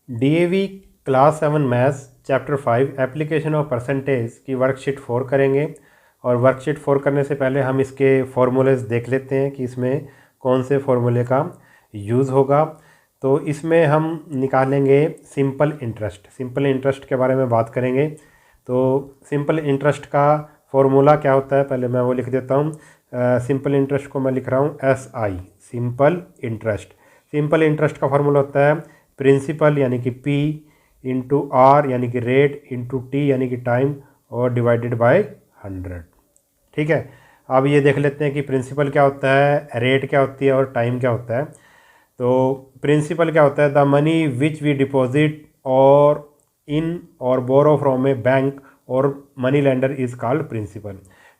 DAV class 7 maths chapter 5 application of percentage की worksheet 4 करेंगे। और वर्कशीट 4 करने से पहले हम इसके फॉर्मूलेज देख लेते हैं कि इसमें कौन से फॉर्मूले का यूज़ होगा। तो इसमें हम निकालेंगे सिंपल इंटरेस्ट। सिंपल इंटरेस्ट के बारे में बात करेंगे। तो सिंपल इंटरेस्ट का फॉर्मूला क्या होता है, पहले मैं वो लिख देता हूँ। सिंपल इंटरेस्ट को मैं लिख रहा हूँ SI, simple interest. Simple interest का फॉर्मूला होता है प्रिंसिपल यानी कि P इंटू R यानी कि रेट इंटू T यानी कि टाइम और डिवाइडेड बाय 100। ठीक है, अब ये देख लेते हैं कि प्रिंसिपल क्या होता है, रेट क्या होती है और टाइम क्या होता है। तो प्रिंसिपल क्या होता है, the money which we deposit or in or borrow from a bank or money lender is called principal.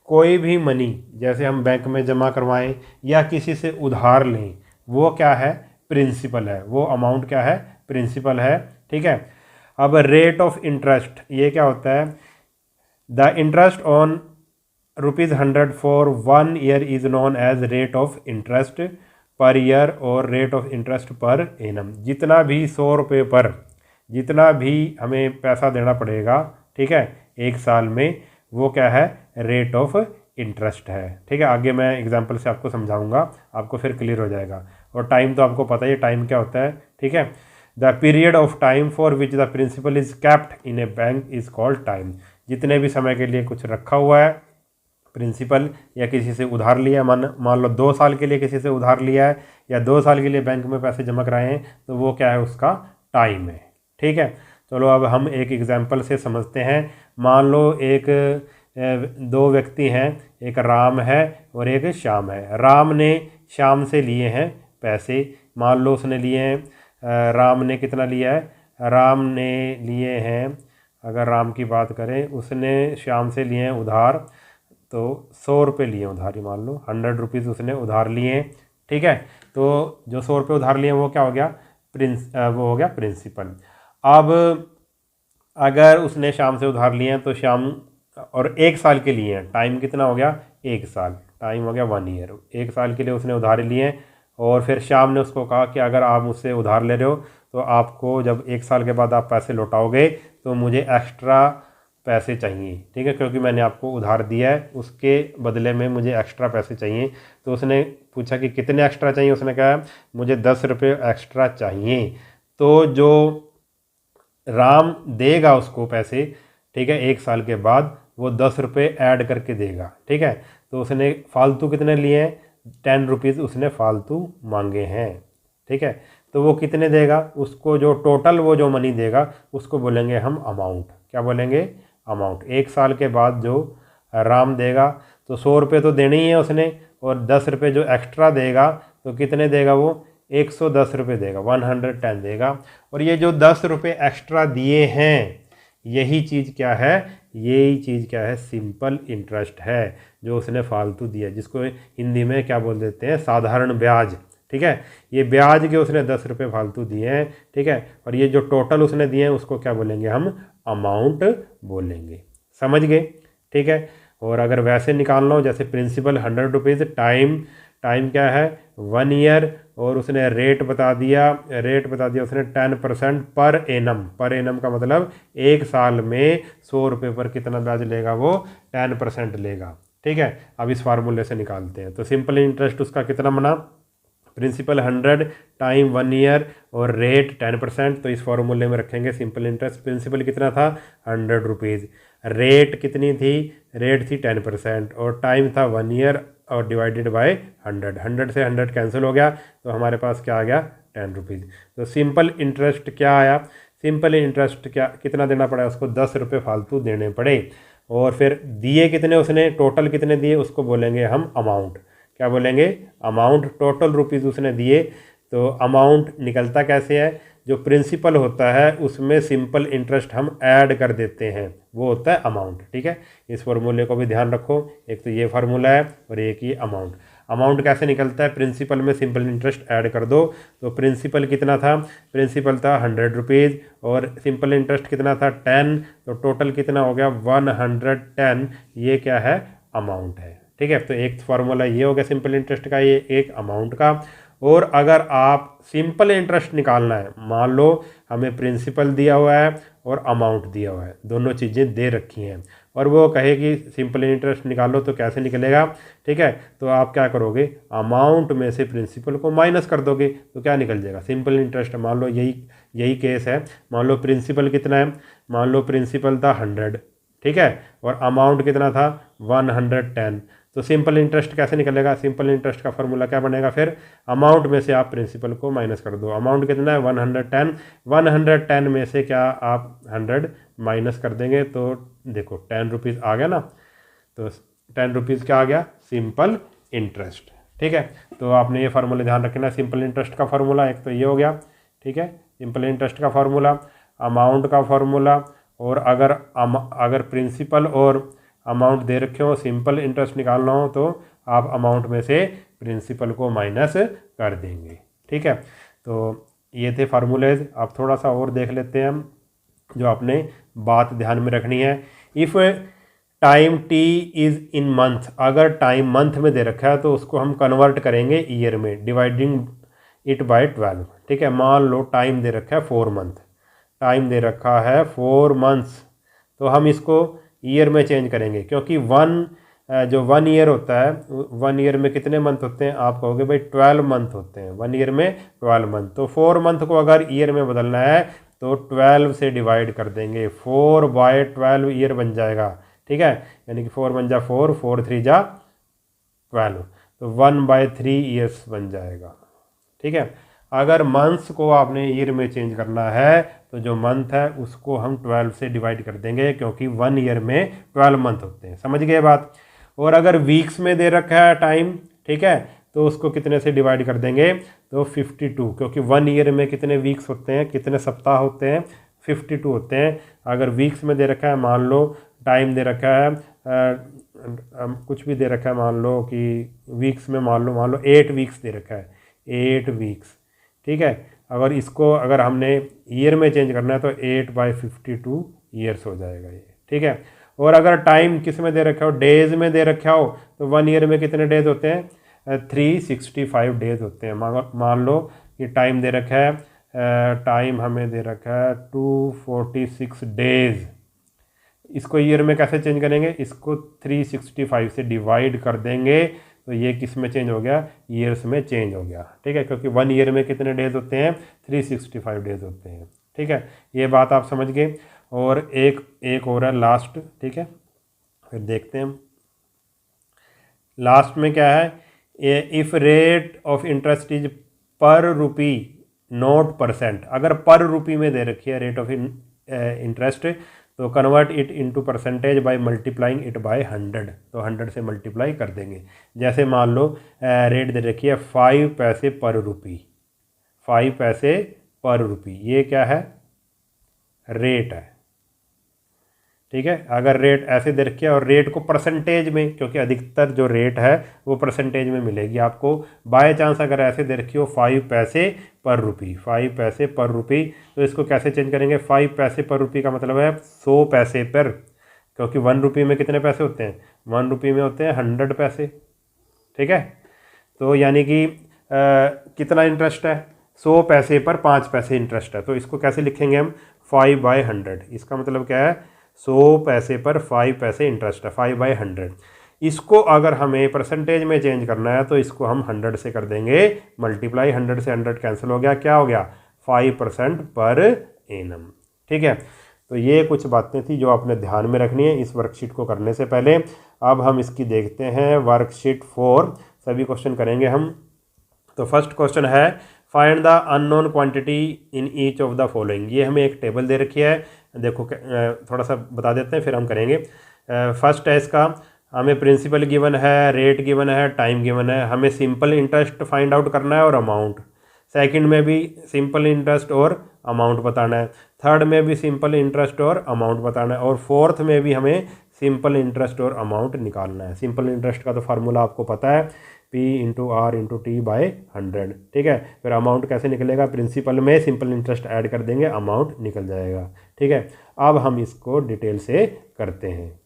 कोई भी मनी जैसे हम बैंक में जमा करवाएं या किसी से उधार लें, वो क्या है, प्रिंसिपल है। वो अमाउंट क्या है, प्रिंसिपल है। ठीक है, अब रेट ऑफ इंटरेस्ट ये क्या होता है, the interest on ₹100 for 1 year is known as rate of interest per year और rate of interest per annum. जितना भी 100 रुपये पर जितना भी हमें पैसा देना पड़ेगा, ठीक है, एक साल में, वो क्या है, रेट ऑफ इंटरेस्ट है। ठीक है, आगे मैं एग्जांपल से आपको समझाऊंगा, आपको फिर क्लियर हो जाएगा। और टाइम तो आपको पता ही है टाइम क्या होता है। ठीक है, the period of time for which the principal is kept in a bank is called time. जितने भी समय के लिए कुछ रखा हुआ है प्रिंसिपल या किसी से उधार लिया, मान लो 2 साल के लिए किसी से उधार लिया है या 2 साल के लिए बैंक में पैसे जमा कराए हैं, तो वो क्या है, उसका टाइम है। ठीक है, चलो अब हम एक एग्जांपल से समझते हैं। मान लो एक 2 व्यक्ति हैं, एक राम है और एक श्याम है। राम ने श्याम से लिए हैं पैसे, मान लो उसने लिए हैं, राम ने कितना लिया है, राम ने लिए हैं, अगर राम की बात करें, उसने श्याम से लिए हैं उधार, तो 100 रुपये लिए उधार ही मान लो, 100 रुपीज़ उसने उधार लिए। ठीक है, तो जो 100 रुपये उधार लिए वो क्या हो गया, वो हो गया प्रिंसिपल। अब अगर उसने शाम से उधार लिए हैं तो शाम, और 1 साल के लिए हैं, टाइम कितना हो गया, 1 साल, टाइम हो गया 1 ईयर। 1 साल के लिए उसने उधार लिए हैं और फिर शाम ने उसको कहा कि अगर आप मुझसे उधार ले रहे हो तो आपको जब 1 साल के बाद आप पैसे लौटाओगे तो मुझे एक्स्ट्रा पैसे चाहिए। ठीक है, क्योंकि मैंने आपको उधार दिया है, उसके बदले में मुझे एक्स्ट्रा पैसे चाहिए। तो उसने पूछा कि कितने एक्स्ट्रा चाहिए, उसने कहा मुझे 10 रुपये एक्स्ट्रा चाहिए। तो जो राम देगा उसको पैसे, ठीक है, 1 साल के बाद वो 10 रुपये ऐड करके देगा। ठीक है, तो उसने फालतू कितने लिए हैं, 10 रुपीज़ उसने फालतू मांगे हैं। ठीक है, तो वो कितने देगा, उसको जो टोटल वो जो मनी देगा उसको बोलेंगे हम अमाउंट। क्या बोलेंगे, अमाउंट। 1 साल के बाद जो राम देगा तो 100 रुपये तो देने ही है उसने, और 10 रुपये जो एक्स्ट्रा देगा तो कितने देगा वो, 110 रुपये देगा, 110 देगा। और ये जो 10 रुपये एक्स्ट्रा दिए हैं, यही चीज़ क्या है, यही चीज़ क्या है, सिंपल इंटरेस्ट है जो उसने फालतू दिया, जिसको हिंदी में क्या बोल देते हैं, साधारण ब्याज। ठीक है, ये ब्याज के उसने 10 रुपये फालतू दिए हैं। ठीक है, और ये जो टोटल उसने दिए हैं उसको क्या बोलेंगे हम, अमाउंट बोलेंगे। समझ गए। ठीक है, और अगर वैसे निकालना हो जैसे प्रिंसिपल 100 रुपीज़, टाइम क्या है 1 ईयर, और उसने रेट बता दिया उसने 10% पर एनम का मतलब 1 साल में 100 रुपये पर कितना ब्याज लेगा, वो 10% लेगा। ठीक है, अब इस फार्मूले से निकालते हैं। तो सिंपल इंटरेस्ट उसका कितना बना, प्रिंसिपल 100, टाइम 1 ईयर और रेट 10%। तो इस फॉर्मूले में रखेंगे सिंपल इंटरेस्ट। प्रिंसिपल कितना था, 100 रुपीज़, रेट कितनी थी, रेट थी 10% और टाइम था 1 ईयर और डिवाइडेड बाय 100। 100 से 100 कैंसिल हो गया तो हमारे पास क्या आ गया, 10 रुपीज़। तो सिंपल इंटरेस्ट क्या आया, सिंपल इंटरेस्ट क्या कितना देना पड़ा उसको, 10 रुपये फालतू देने पड़े। और फिर दिए कितने उसने, टोटल कितने दिए, उसको बोलेंगे हम अमाउंट। क्या बोलेंगे, अमाउंट। टोटल रुपीज़ उसने दिए, तो अमाउंट निकलता कैसे है, जो प्रिंसिपल होता है उसमें सिंपल इंटरेस्ट हम ऐड कर देते हैं, वो होता है अमाउंट। ठीक है, इस फार्मूले को भी ध्यान रखो, एक तो ये फार्मूला है और एक ये अमाउंट। अमाउंट कैसे निकलता है, प्रिंसिपल में सिंपल इंटरेस्ट ऐड कर दो। तो प्रिंसिपल कितना था, प्रिंसिपल था 100 रुपीज़ और सिंपल इंटरेस्ट कितना था 10, तो टोटल कितना हो गया 110। ये क्या है, अमाउंट है। ठीक है, तो एक फार्मूला ये हो गया सिंपल इंटरेस्ट का, ये एक अमाउंट का। और अगर आप सिंपल इंटरेस्ट निकालना है, मान लो हमें प्रिंसिपल दिया हुआ है और अमाउंट दिया हुआ है, दोनों चीज़ें दे रखी हैं, और वो कहे कि सिंपल इंटरेस्ट निकालो, तो कैसे निकलेगा? ठीक है, तो आप क्या करोगे, अमाउंट में से प्रिंसिपल को माइनस कर दोगे, तो क्या निकल जाएगा? Simple interest. मान लो यही केस है, मान लो प्रिंसिपल कितना है, मान लो प्रिंसिपल था 100, ठीक है, और अमाउंट कितना था 110, तो सिंपल इंटरेस्ट कैसे निकलेगा? सिंपल इंटरेस्ट का फॉर्मूला क्या बनेगा फिर? अमाउंट में से आप प्रिंसिपल को माइनस कर दो। अमाउंट कितना है 110, 110 में से क्या आप 100 माइनस कर देंगे, तो देखो 10 रुपीज़ आ गया ना, तो 10 रुपीज़ क्या आ गया? Simple interest. ठीक है, तो आपने ये फार्मूला ध्यान रखना है। सिंपल इंटरेस्ट का फार्मूला एक तो ये हो गया, ठीक है, सिंपल इंटरेस्ट का फार्मूला, अमाउंट का फार्मूला, और अगर प्रिंसिपल और अमाउंट दे रखे हो, सिंपल इंटरेस्ट निकालना हो, तो आप अमाउंट में से प्रिंसिपल को माइनस कर देंगे। ठीक है, तो ये थे फार्मूलेज। अब थोड़ा सा और देख लेते हैं हम, जो आपने बात ध्यान में रखनी है। If time T is in month, अगर टाइम मंथ में दे रखा है तो उसको हम कन्वर्ट करेंगे ईयर में, डिवाइडिंग इट बाय 12। ठीक है, मान लो टाइम दे रखा है 4 मंथ, टाइम दे रखा है 4 मंथ्स, तो हम इसको ईयर में चेंज करेंगे, क्योंकि जो 1 ईयर होता है, 1 ईयर में कितने मंथ होते हैं? आप कहोगे भाई 12 मंथ होते हैं, 1 ईयर में 12 मंथ, तो 4 मंथ को अगर ईयर में बदलना है तो 12 से डिवाइड कर देंगे, 4/12 ईयर बन जाएगा। ठीक है, यानी कि 4 बन जा 4, 4 3 जा 12, तो 1/3 ईयर्स बन जाएगा। ठीक है, अगर मंथ्स को आपने ईयर में चेंज करना है तो जो मंथ है उसको हम 12 से डिवाइड कर देंगे, क्योंकि 1 ईयर में 12 मंथ होते हैं। समझ गए बात? और अगर वीक्स में दे रखा है टाइम, ठीक है, तो उसको कितने से डिवाइड कर देंगे? तो 52, क्योंकि 1 ईयर में कितने वीक्स होते हैं, कितने सप्ताह होते हैं? 52 होते हैं। अगर वीक्स में दे रखा है, मान लो टाइम दे रखा है कुछ भी दे रखा है, मान लो कि वीक्स में मान लो 8 वीक्स दे रखा है, 8 वीक्स। ठीक है, अगर हमने ईयर में चेंज करना है तो 8/52 ईयर्स हो जाएगा ये। ठीक है, और अगर टाइम किस में दे रखा हो, डेज में दे रखा हो, तो 1 ईयर में कितने डेज होते हैं? 365 डेज होते हैं। मान लो कि टाइम दे रखा है, टाइम हमें दे रखा है 246 डेज, इसको ईयर में कैसे चेंज करेंगे? इसको 365 से डिवाइड कर देंगे, तो ये किस में चेंज हो गया? ईयर्स में चेंज हो गया। ठीक है, क्योंकि 1 ईयर में कितने डेज होते हैं? 365 डेज होते हैं। ठीक है, ये बात आप समझ गए। और एक और है लास्ट। ठीक है, फिर देखते हैं लास्ट में क्या है। If rate of interest is पर रुपी नॉट %, अगर पर रुपी में दे रखी है रेट ऑफ इंटरेस्ट, तो convert it into percentage by multiplying it by 100, तो 100 से मल्टीप्लाई कर देंगे। जैसे मान लो रेट दे रखी है 5 पैसे पर रुपी, 5 पैसे पर रुपी, ये क्या है? रेट है। ठीक है, अगर रेट ऐसे दे रखी है और रेट को परसेंटेज में, क्योंकि अधिकतर जो रेट है वो परसेंटेज में मिलेगी आपको, बाय चांस अगर ऐसे दे रखी हो 5 पैसे पर रुपी, 5 पैसे पर रुपी, तो इसको कैसे चेंज करेंगे? 5 पैसे पर रुपी का मतलब है 100 पैसे पर, क्योंकि 1 रुपये में कितने पैसे होते हैं? 1 रुपये में होते हैं 100 पैसे। ठीक है, तो यानी कि कितना इंटरेस्ट है? 100 पैसे पर 5 पैसे इंटरेस्ट है, तो इसको कैसे लिखेंगे हम? 5/100। इसका मतलब क्या है? 100 पैसे पर 5 पैसे इंटरेस्ट है, 5/100। इसको अगर हमें परसेंटेज में चेंज करना है तो इसको हम 100 से कर देंगे मल्टीप्लाई, 100 से 100 कैंसिल हो गया, क्या हो गया? 5% पर एनम। ठीक है, तो ये कुछ बातें थी जो आपने ध्यान में रखनी है इस वर्कशीट को करने से पहले। अब हम इसकी देखते हैं वर्कशीट 4, सभी क्वेश्चन करेंगे हम। तो फर्स्ट क्वेश्चन है, find the unknown quantity in each of the following. ये हमें एक टेबल दे रखी है, देखो थोड़ा सा बता देते हैं फिर हम करेंगे। फर्स्ट है इसका, हमें प्रिंसिपल गिवन है, रेट गिवन है, टाइम गिवन है, हमें सिंपल इंटरेस्ट फाइंड आउट करना है और अमाउंट। सेकंड में भी सिंपल इंटरेस्ट और अमाउंट बताना है। थर्ड में भी सिंपल इंटरेस्ट और अमाउंट बताना है। और फोर्थ में भी हमें सिंपल इंटरेस्ट और अमाउंट निकालना है। सिंपल इंटरेस्ट का तो फार्मूला आपको पता है, P/R/T/100। ठीक है, फिर अमाउंट कैसे निकलेगा? प्रिंसिपल में सिंपल इंटरेस्ट ऐड कर देंगे, अमाउंट निकल जाएगा। ठीक है, अब हम इसको डिटेल से करते हैं।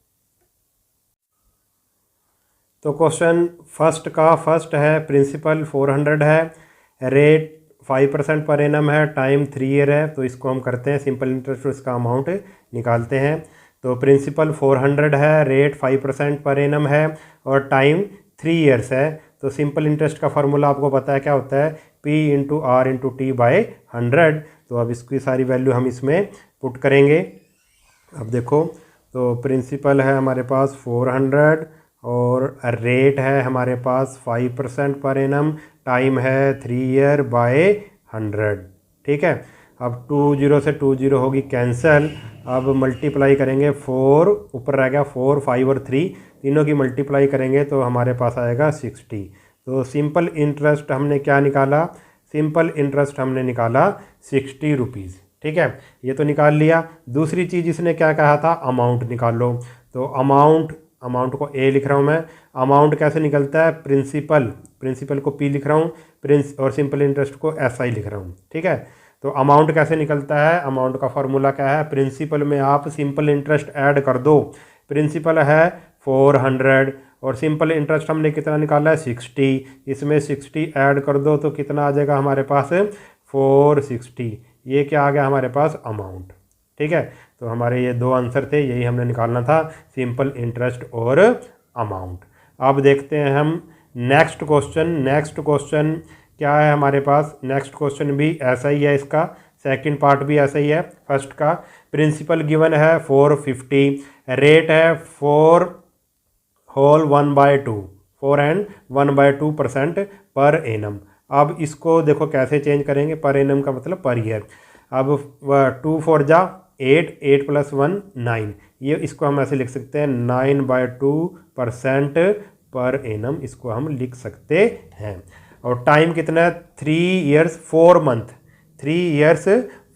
तो क्वेश्चन फर्स्ट है, प्रिंसिपल 400 है, रेट 5% पर एनम है, टाइम 3 ईयर है, तो इसको हम करते हैं सिंपल इंटरेस्ट, इसका अमाउंट निकालते हैं। तो प्रिंसिपल 400 है, रेट 5% पर एनम है और टाइम 3 ईयर्स है। तो सिंपल इंटरेस्ट का फार्मूला आपको पता है क्या होता है, P into R into T by 100। तो अब इसकी सारी वैल्यू हम इसमें पुट करेंगे। अब देखो, तो प्रिंसिपल है हमारे पास 400 और रेट है हमारे पास 5% पर एनम, टाइम है 3 ईयर बाय 100। ठीक है, अब 20 से 20 होगी कैंसिल। अब मल्टीप्लाई करेंगे 4, ऊपर रह गया 4, 5 और 3, तीनों की मल्टीप्लाई करेंगे तो हमारे पास आएगा 60। तो सिंपल इंटरेस्ट हमने क्या निकाला, सिंपल इंटरेस्ट हमने निकाला 60 रुपीज़। ठीक है, ये तो निकाल लिया। दूसरी चीज़ इसने क्या कहा था, अमाउंट निकाल लो। तो अमाउंट को ए लिख रहा हूँ मैं। अमाउंट कैसे निकलता है, प्रिंसिपल को पी लिख रहा हूँ, और सिंपल इंटरेस्ट को एस आई लिख रहा हूँ। ठीक है, तो अमाउंट कैसे निकलता है, अमाउंट का फॉर्मूला क्या है, प्रिंसिपल में आप सिंपल इंटरेस्ट ऐड कर दो। प्रिंसिपल है 400 और सिंपल इंटरेस्ट हमने कितना निकाला है 60, इसमें 60 ऐड कर दो तो कितना आ जाएगा हमारे पास 460। ये क्या आ गया हमारे पास, अमाउंट। ठीक है, तो हमारे ये दो आंसर थे, यही हमने निकालना था, सिंपल इंटरेस्ट और अमाउंट। अब देखते हैं हम नेक्स्ट क्वेश्चन क्या है हमारे पास। नेक्स्ट क्वेश्चन भी ऐसा ही है, इसका सेकंड पार्ट भी ऐसा ही है फर्स्ट का। प्रिंसिपल गिवन है 450, रेट है 4 होल 1/2, 4 एंड 1/2% पर एनम। अब इसको देखो कैसे चेंज करेंगे, पर एनम का मतलब पर ईयर। अब 2 4 जा 8, 8 + 1 9, ये इसको हम ऐसे लिख सकते हैं 9/2% पर एनम, इसको हम लिख सकते हैं। और टाइम कितना है, 3 ईयर्स 4 मंथ, 3 ईयर्स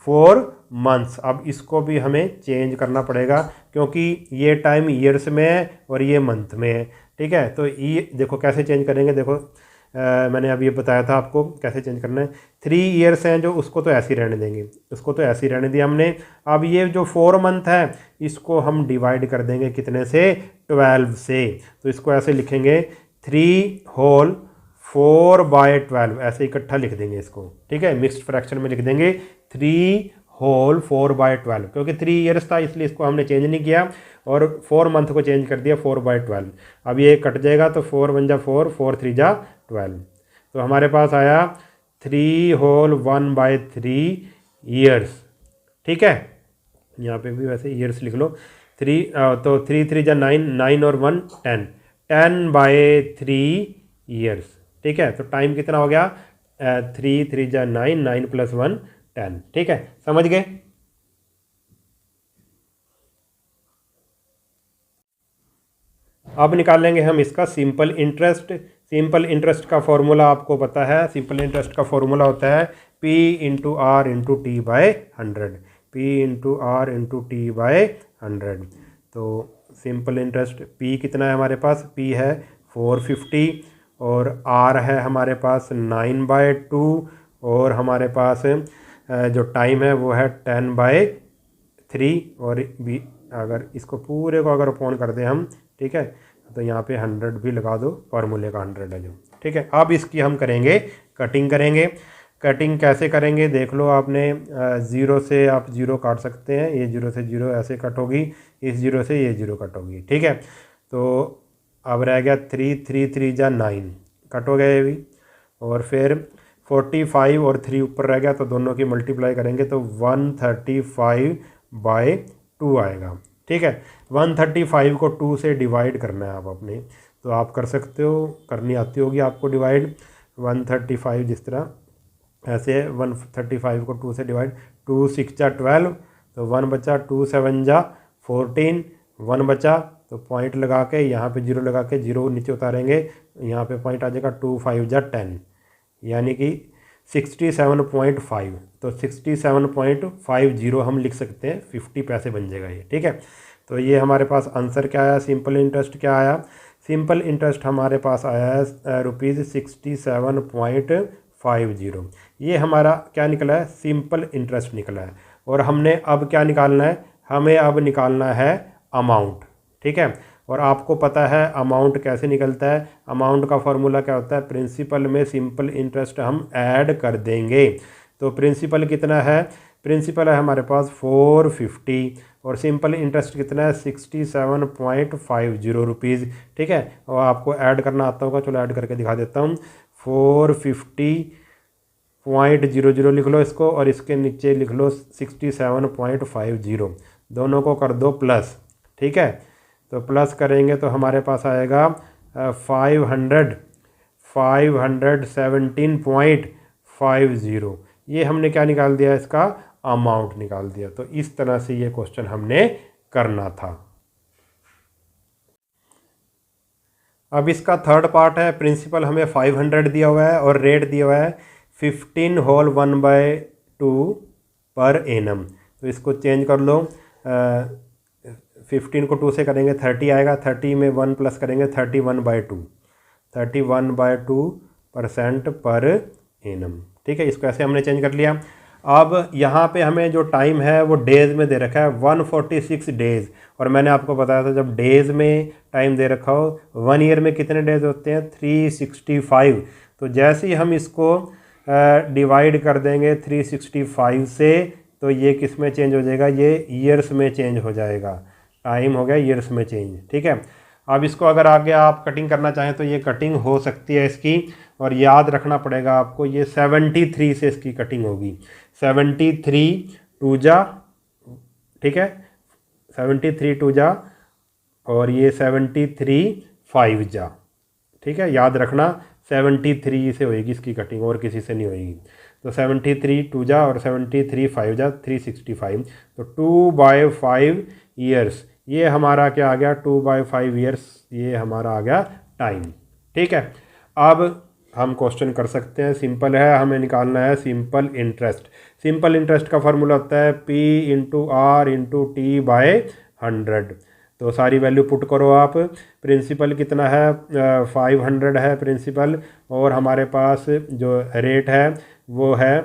4 मंथ्स। अब इसको भी हमें चेंज करना पड़ेगा क्योंकि ये टाइम ईयर्स में है और ये मंथ में है। ठीक है, तो ये देखो कैसे चेंज करेंगे। देखो मैंने अभी ये बताया था आपको कैसे चेंज करना है। 3 ईयर्स हैं जो, उसको तो ऐसे ही रहने देंगे, उसको तो ऐसे ही रहने दिया हमने। अब ये जो 4 मंथ है इसको हम डिवाइड कर देंगे कितने से, 12 से। तो इसको ऐसे लिखेंगे 3 होल 4/12, ऐसे इकट्ठा लिख देंगे इसको। ठीक है, मिक्स्ड फ्रैक्शन में लिख देंगे 3 होल 4/12, क्योंकि 3 ईयर्स था इसलिए इसको हमने चेंज नहीं किया और 4 मंथ को चेंज कर दिया 4/12। अब ये कट जाएगा तो 4 1 जा 4, 4 3 जा 12। तो हमारे पास आया 3 होल 1/3 ईयर्स। ठीक है, यहाँ पे भी वैसे ईयर्स लिख लो। 3 तो 3 3 जा 9, 9 और 1 10, 10/3 ईयर्स। ठीक है, तो टाइम कितना हो गया, 3 3 जा 9, 9 + 1 10। ठीक है, समझ गए। अब निकाल लेंगे हम इसका सिंपल इंटरेस्ट। सिंपल इंटरेस्ट का फॉर्मूला आपको पता है, सिंपल इंटरेस्ट का फॉर्मूला होता है P into R into T by 100, P into R into T by 100। तो सिंपल इंटरेस्ट P कितना है हमारे पास, P है 450 और R है हमारे पास 9/2 और हमारे पास जो टाइम है वो है 10/3 और भी। अगर इसको पूरे को अगर अपॉन कर दें हम, ठीक है, तो यहाँ पे 100 भी लगा दो, फॉर्मूले का 100 है जो। ठीक है, अब इसकी हम करेंगे कटिंग करेंगे। कटिंग कैसे करेंगे देख लो आपने, 0 से आप 0 काट सकते हैं, ये 0 से 0 ऐसे कट होगी, इस 0 से ये 0 कट होगी। ठीक है, तो अब रह गया 3 3 3 जा 9, कट हो गया ये भी। और फिर 45 और 3 ऊपर रह गया तो दोनों की मल्टीप्लाई करेंगे तो 135/2 आएगा। ठीक है, 135 को 2 से डिवाइड करना है आप अपने, तो आप कर सकते हो, करनी आती होगी आपको डिवाइड। 135 जिस तरह ऐसे 135 को 2 से डिवाइड, 2 6 जा 12, तो 1 बचा, 2 7 जा 14, 1 बचा, तो पॉइंट लगा के यहाँ पे 0 लगा के 0 नीचे उतारेंगे, यहाँ पे पॉइंट आ जाएगा, 2 5 जा 10, यानी कि 67.5। तो 67.50 हम लिख सकते हैं, 50 पैसे बन जाएगा ये। ठीक है, तो ये हमारे पास आंसर क्या आया, सिंपल इंटरेस्ट क्या आया, सिंपल इंटरेस्ट हमारे पास आया है ₹67.50। ये हमारा क्या निकला है, सिंपल इंटरेस्ट निकला है। और हमने अब क्या निकालना है, हमें अब निकालना है अमाउंट। ठीक है, और आपको पता है अमाउंट कैसे निकलता है। अमाउंट का फॉर्मूला क्या होता है, प्रिंसिपल में सिंपल इंटरेस्ट हम ऐड कर देंगे। तो प्रिंसिपल कितना है, प्रिंसिपल है हमारे पास 450 और सिंपल इंटरेस्ट कितना है 67.50 रुपीज़। ठीक है, और आपको ऐड करना आता होगा, चलो ऐड करके दिखा देता हूँ। 450.00 लिख लो इसको और इसके नीचे लिख लो 67.50, दोनों को कर दो प्लस। ठीक है, तो प्लस करेंगे तो हमारे पास आएगा 517.50। ये हमने क्या निकाल दिया, इसका अमाउंट निकाल दिया। तो इस तरह से ये क्वेश्चन हमने करना था। अब इसका थर्ड पार्ट है, प्रिंसिपल हमें 500 दिया हुआ है और रेट दिया हुआ है 15 होल 1/2 पर एनम। तो इसको चेंज कर लो, 15 को 2 से करेंगे 30 आएगा, 30 में 1 प्लस करेंगे 31/2, 31/2% पर एनम। ठीक है, इसको ऐसे हमने चेंज कर लिया। अब यहाँ पे हमें जो टाइम है वो डेज़ में दे रखा है 146 डेज़, और मैंने आपको बताया था जब डेज़ में टाइम दे रखा हो, 1 ईयर में कितने डेज़ होते हैं 365। तो जैसे ही हम इसको डिवाइड कर देंगे 365 से, तो ये किस में चेंज हो जाएगा, ये ईयर्स में चेंज हो जाएगा। टाइम हो गया ईयर्स में चेंज। ठीक है, अब इसको अगर आगे आप कटिंग करना चाहें तो ये कटिंग हो सकती है इसकी, और याद रखना पड़ेगा आपको ये 73 से इसकी कटिंग होगी। 73 टू जा, ठीक है, 73 टू जा, और ये 73 5 जा। ठीक है, याद रखना 73 से होएगी इसकी कटिंग, और किसी से नहीं होएगी। तो 73 टू जा और 73 5 जा 365। तो 2/5 ईयर्स, ये हमारा क्या आ गया 2/5 ईयर्स, ये हमारा आ गया टाइम। ठीक है, अब हम क्वेश्चन कर सकते हैं, सिंपल है, हमें निकालना है सिंपल इंटरेस्ट। सिंपल इंटरेस्ट का फार्मूला होता है P × R × T/100। तो सारी वैल्यू पुट करो आप। प्रिंसिपल कितना है 500 है प्रिंसिपल, और हमारे पास जो रेट है वो है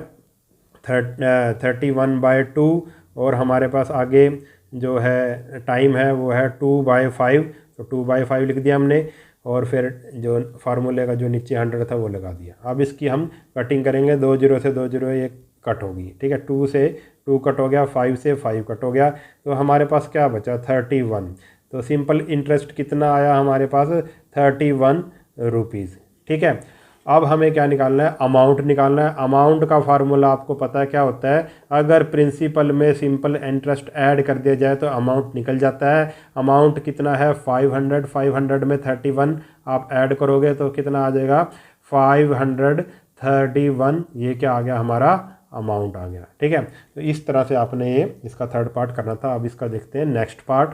31/2, और हमारे पास आगे जो है टाइम है वो है 2/5। तो 2/5 लिख दिया हमने, और फिर जो फार्मूले का जो नीचे 100 था वो लगा दिया। अब इसकी हम कटिंग करेंगे, 2 0 से 2 0 ये कट होगी। ठीक है, 2 से 2 कट हो गया, 5 से 5 कट हो गया, तो हमारे पास क्या बचा 31। तो सिंपल इंटरेस्ट कितना आया हमारे पास 31 रुपीज़। ठीक है, अब हमें क्या निकालना है, अमाउंट निकालना है। अमाउंट का फार्मूला आपको पता है क्या होता है, अगर प्रिंसिपल में सिंपल इंटरेस्ट ऐड कर दिया जाए तो अमाउंट निकल जाता है। अमाउंट कितना है 500, 500 में 31 आप ऐड करोगे तो कितना आ जाएगा 531। ये क्या आ गया हमारा अमाउंट आ गया। ठीक है, तो इस तरह से आपने ये इसका थर्ड पार्ट करना था। अब इसका देखते हैं नेक्स्ट पार्ट।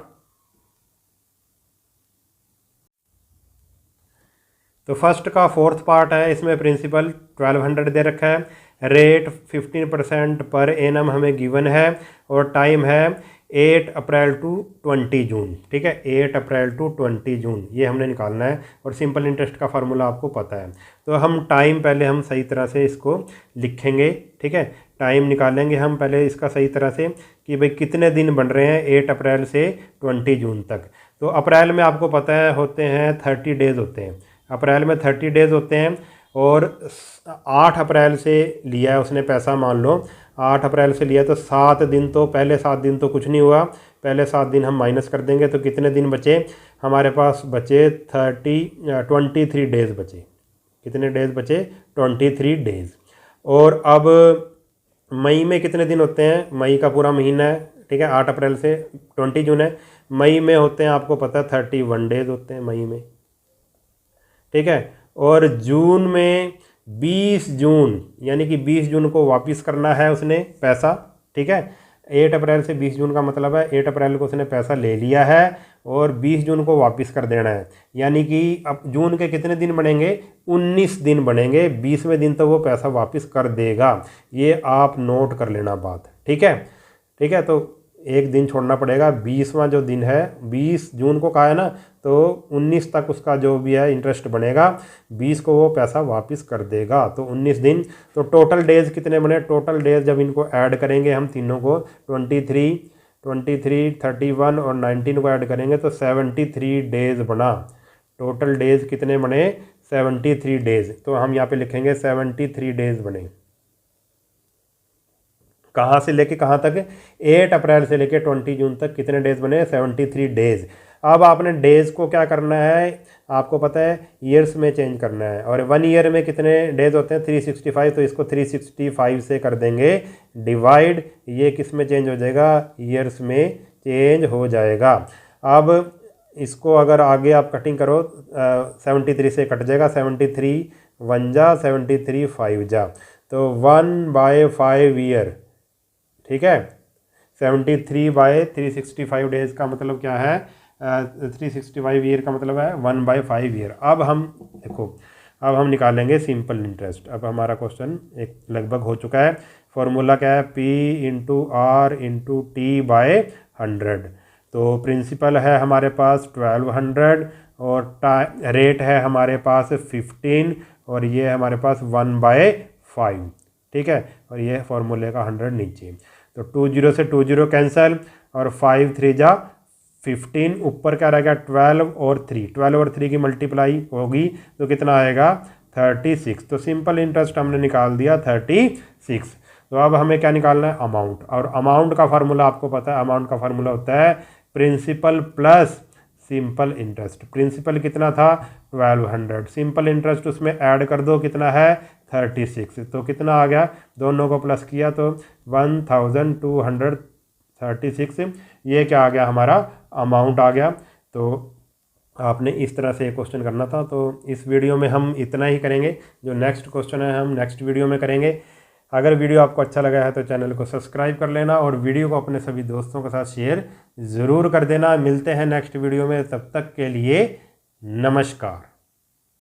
तो फर्स्ट का फोर्थ पार्ट है, इसमें प्रिंसिपल 1200 दे रखा है, रेट 15% पर एनम हमें गिवन है, और टाइम है 8 अप्रैल टू 20 जून। ठीक है, 8 अप्रैल टू 20 जून ये हमने निकालना है, और सिंपल इंटरेस्ट का फार्मूला आपको पता है। तो हम टाइम पहले हम सही तरह से इसको लिखेंगे। ठीक है, टाइम निकालेंगे हम पहले इसका सही तरह से कि भाई कितने दिन बन रहे हैं 8 अप्रैल से 20 जून तक। तो अप्रैल में आपको पता है होते हैं 30 डेज़ होते हैं, अप्रैल में 30 डेज़ होते हैं, और 8 अप्रैल से लिया है उसने पैसा, मान लो 8 अप्रैल से लिया तो 7 दिन, तो पहले 7 दिन तो कुछ नहीं हुआ, पहले 7 दिन हम माइनस कर देंगे तो कितने दिन बचे हमारे पास, बचे 23 डेज़ बचे। कितने डेज़ बचे 23 डेज़। और अब मई में कितने दिन होते हैं, मई का पूरा महीना है। ठीक है, 8 अप्रैल से 20 जून है, मई में होते हैं आपको पता है 31 डेज़ होते हैं मई में। ठीक है, और जून में 20 जून, यानी कि 20 जून को वापस करना है उसने पैसा। ठीक है, 8 अप्रैल से 20 जून का मतलब है 8 अप्रैल को उसने पैसा ले लिया है और 20 जून को वापस कर देना है। यानी कि अब जून के कितने दिन बनेंगे 19 दिन बनेंगे, 20वें दिन तो वो पैसा वापस कर देगा। ये आप नोट कर लेना बात। ठीक है, ठीक है, तो एक दिन छोड़ना पड़ेगा, 20वां जो दिन है 20 जून को कहा है ना, तो 19 तक उसका जो भी है इंटरेस्ट बनेगा, 20 को वो पैसा वापस कर देगा। तो 19 दिन, तो टोटल डेज़ कितने बने, टोटल डेज़ जब इनको ऐड करेंगे हम तीनों को 23 23, 31 और 19 को ऐड करेंगे तो 73 डेज़ बना। टोटल डेज़ कितने बने? 73 डेज़। तो हम यहाँ पे लिखेंगे 73 डेज़ बने। कहाँ से लेके कहाँ तक? 8 अप्रैल से लेके 20 जून तक कितने डेज़ बने? 73 डेज़। अब आपने डेज़ को क्या करना है, आपको पता है ईयर्स में चेंज करना है, और 1 ईयर में कितने डेज़ होते हैं? 365। तो इसको 365 से कर देंगे डिवाइड, ये किस में चेंज हो जाएगा? ईयर्स में चेंज हो जाएगा। अब इसको अगर आगे आप कटिंग करो 73 से कट जाएगा, 73 1 जा, 73 5 जा, तो 1/5 ईयर। ठीक है, 73/365 डेज़ का मतलब क्या है? 365 ईयर का मतलब है 1/5 ईयर। अब हम देखो, अब हम निकालेंगे सिंपल इंटरेस्ट। अब हमारा क्वेश्चन एक लगभग हो चुका है। फॉर्मूला क्या है? P/R/T/100। तो प्रिंसिपल है हमारे पास 1200 और रेट है हमारे पास 15 और ये हमारे पास 1/5। ठीक है, और ये फॉर्मूले का 100 नीचे। तो 20 से 20 कैंसिल और 5 3 जा 15, ऊपर क्या रहेगा? 12 और 3 की मल्टीप्लाई होगी तो कितना आएगा? 36। तो सिंपल इंटरेस्ट हमने निकाल दिया 36। तो अब हमें क्या निकालना है? अमाउंट। और अमाउंट का फार्मूला आपको पता है, अमाउंट का फार्मूला होता है principal plus simple interest. Principal कितना था? 1200। सिंपल इंटरेस्ट उसमें ऐड कर दो, कितना है? 36। तो कितना आ गया? दोनों को प्लस किया तो 1236। ये क्या आ गया? हमारा अमाउंट आ गया। तो आपने इस तरह से क्वेश्चन करना था। तो इस वीडियो में हम इतना ही करेंगे, जो नेक्स्ट क्वेश्चन है हम नेक्स्ट वीडियो में करेंगे। अगर वीडियो आपको अच्छा लगा है तो चैनल को सब्सक्राइब कर लेना और वीडियो को अपने सभी दोस्तों के साथ शेयर ज़रूर कर देना। मिलते हैं नेक्स्ट वीडियो में, तब तक के लिए नमस्कार।